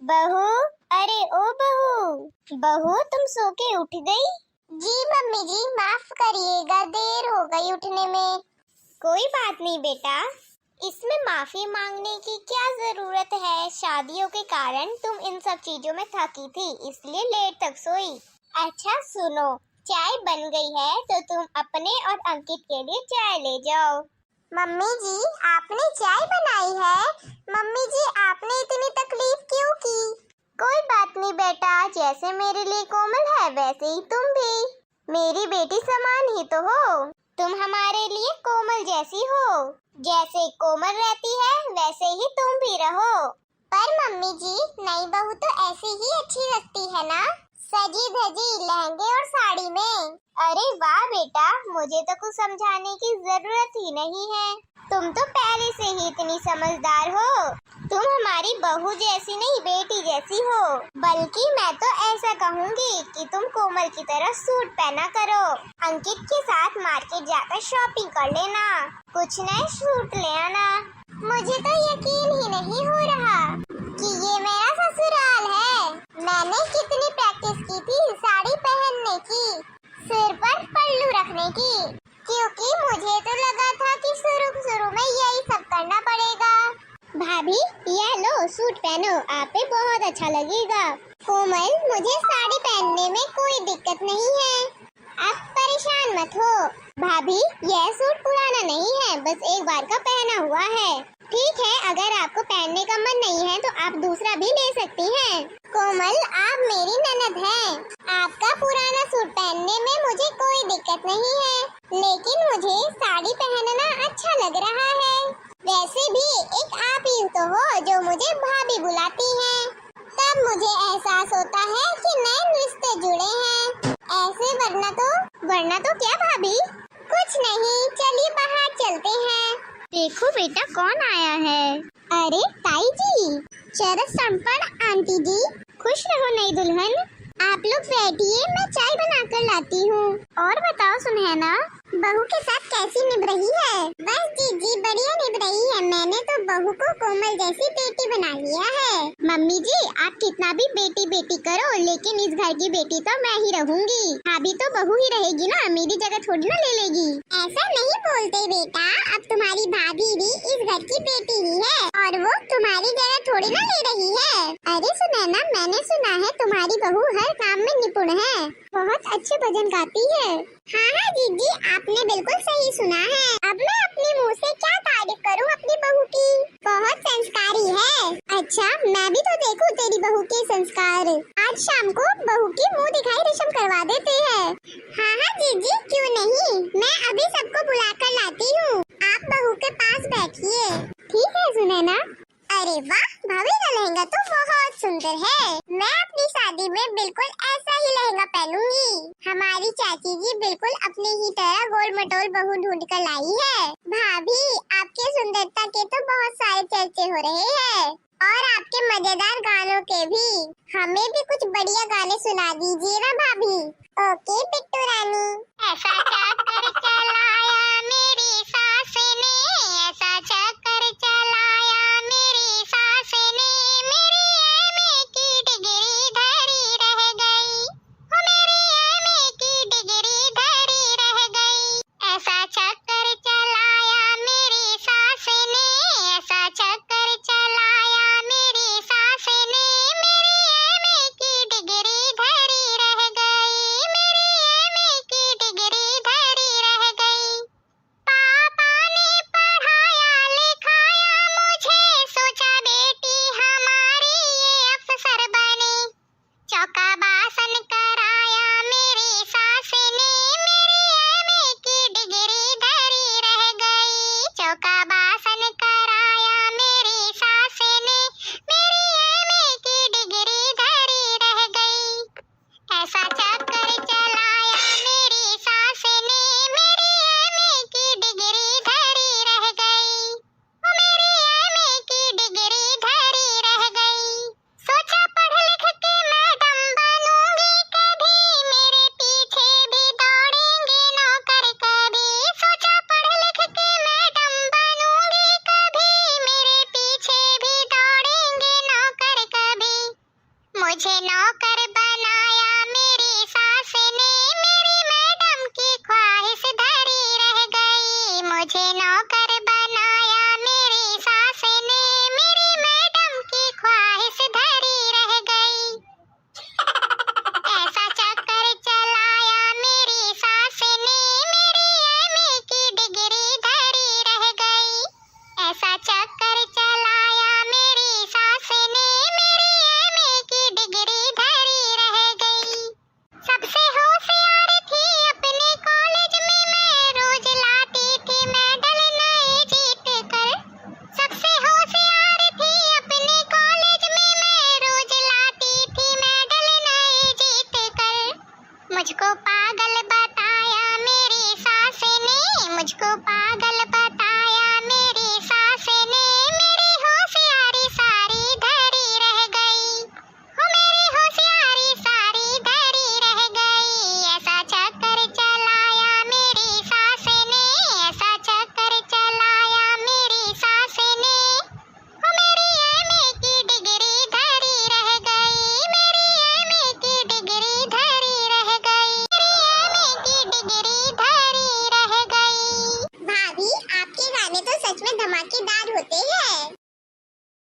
बहू, अरे ओ बहू, बहू तुम सो के उठ गई? जी मम्मी जी, माफ करिएगा, देर हो गई उठने में। कोई बात नहीं बेटा, इसमें माफी मांगने की क्या जरूरत है। शादियों के कारण तुम इन सब चीजों में थकी थी, इसलिए लेट तक सोई। अच्छा सुनो, चाय बन गई है तो तुम अपने और अंकित के लिए चाय ले जाओ। मम्मी जी, आपने चाय बनाई है? मम्मी जी, आपने इतनी तकलीफ क्यों की? कोई बात नहीं बेटा, जैसे मेरे लिए कोमल है वैसे ही तुम भी मेरी बेटी समान ही तो हो। तुम हमारे लिए कोमल जैसी हो, जैसे कोमल रहती है वैसे ही तुम भी रहो। पर मम्मी जी, नई बहू तो ऐसी ही अच्छी लगती है ना, सजी धजी लहंगे और साड़ी में। अरे वाह बेटा, मुझे तो कुछ समझाने की जरूरत ही नहीं है, तुम तो पहले से ही इतनी समझदार हो। तुम हमारी बहू जैसी नहीं, बेटी जैसी हो। बल्कि मैं तो ऐसा कहूँगी कि तुम कोमल की तरह सूट पहना करो। अंकित के साथ मार्केट जाकर शॉपिंग कर लेना, कुछ नए सूट ले आना। मुझे तो यकीन ही नहीं हो रहा कि ये मेरा ससुराल है। मैंने कितनी प्रैक्टिस की थी साड़ी पहनने की, सिर पर पल्लू रखने की, क्योंकि मुझे तो लगा था कि शुरू में यही सब करना पड़ेगा। भाभी ये लो सूट पहनो, आप पे बहुत अच्छा लगेगा। कोमल, मुझे साड़ी पहनने में कोई दिक्कत नहीं है, आप परेशान मत हो। भाभी यह सूट पुराना नहीं है, बस एक बार का पहना हुआ है। ठीक है, अगर आपको पहनने का मन नहीं है तो आप दूसरा भी ले सकती हैं। कोमल, आप मेरी ननद हैं, आपका पुराना सूट पहनने में मुझे कोई दिक्कत नहीं है, लेकिन मुझे साड़ी पहनना अच्छा लग रहा है। वैसे भी एक आप ही तो हो जो मुझे भाभी बुलाती हैं, तब मुझे एहसास होता है कि नए रिश्ते जुड़े हैं। ऐसे वरना तो क्या भाभी? कुछ नहीं, चलिए बाहर चलते हैं। देखो बेटा कौन आया है। अरे ताई जी, चरस संपण आंटी जी, खुश रहो नई दुल्हन। आप लोग बैठिए, मैं चाय बनाकर लाती हूँ। और बताओ सुनैना, बहू के साथ कैसी निभ रही है? बस जीजी बढ़िया निभ रही है, मैंने तो बहू को कोमल जैसी बेटी बना लिया है। मम्मी जी आप कितना भी बेटी बेटी करो, लेकिन इस घर की बेटी तो मैं ही रहूंगी। भाभी तो बहू ही रहेगी ना, मेरी जगह थोड़ी ना ले लेगी। ऐसा नहीं बोलते बेटा, अब तुम्हारी भाभी भी इस घर की बेटी ही है और वो तुम्हारी जगह थोड़ी ना ले रही है। अरे सुनैना, मैंने सुना है तुम्हारी बहू हर काम में निपुण है, बहुत अच्छे भजन गाती है। हाँ जीजी, आपने बिल्कुल सही सुना है। अब मैं अपने मुंह से क्या तारीफ करूं अपनी बहू की, बहुत संस्कारी है। अच्छा, मैं भी तो देखूं तेरी बहू के संस्कार। आज शाम को बहू की मुंह दिखाई रस्म करवा देते हैं। हाँ जीजी, क्यों नहीं, मैं अभी सबको बुलाकर लाती हूँ, आप बहू के पास बैठिए। ठीक है सुनैना। अरे वाह, भाभी का लहंगा तो बहुत सुंदर है, मैं अपनी शादी में बिल्कुल ऐसा ही लहंगा पहनूंगी। हमारी चाची जी बिल्कुल अपनी ही तरह गोल मटोल बहू ढूंढ कर लाई है। भाभी, आपके सुंदरता के तो बहुत सारे चर्चे हो रहे हैं, और आपके मजेदार गानों के भी। हमें भी कुछ बढ़िया गाने सुना दीजिए ना भाभी। ओके बिट्टू रानी। ऐसा चक्कर चलाया मेरी सास ने, ऐसा चक्कर चलाया मेरी सास ने, मेरी एमए की डिग्री धरी रह गई, हो मेरी एमए की डिग्री धरी रह गई। ऐसा चक्कर चलाया मेरी सास ने, ऐसा चक्कर चलाया मेरी सास ने, मेरी एमए की डिग्री धरी रह गई, मेरी एमए की डिग्री धरी मुझे नौकर बनाया मेरी सास ने, मेरी मैडम की ख्वाहिश धरी रह गई। मुझे नौकर बनाया मेरी सास ने, मेरी मैडम की ख्वाहिश धरी रह गई। ऐसा चक्कर चलाया मेरी सास ने, मेरी एमए की डिग्री धरी रह गई। ऐसा चक्कर चलाया मेरी सास ने, मेरी एमए की डिग्री धरी रह गई। सबसे होशियार थी अपने कॉलेज में मैं, रोज लाती थी मेडल नए जीत कर। सबसे होशियार थी अपने कॉलेज में मैं, रोज लाती थी मेडल नए जीत कर। मुझको पागल बताया मेरी सास ने, मुझको पागल बताया मेरी सास ने, मेरी होशियारी सारी धरी रह गई। हो मेरी होशियारी सारी धरी रह गई। ऐसा चक्कर चलाया मेरी सास ने, ऐसा चक्कर चलाया मेरी सास ने। हो मेरी एमए की डिग्री धरी रह गई, मेरी एमए की डिग्री धरी रह गई, मेरी एमए की डिग्री धरी रह गई। भाभी, आपके गाने तो सच में धमाकेदार होते हैं।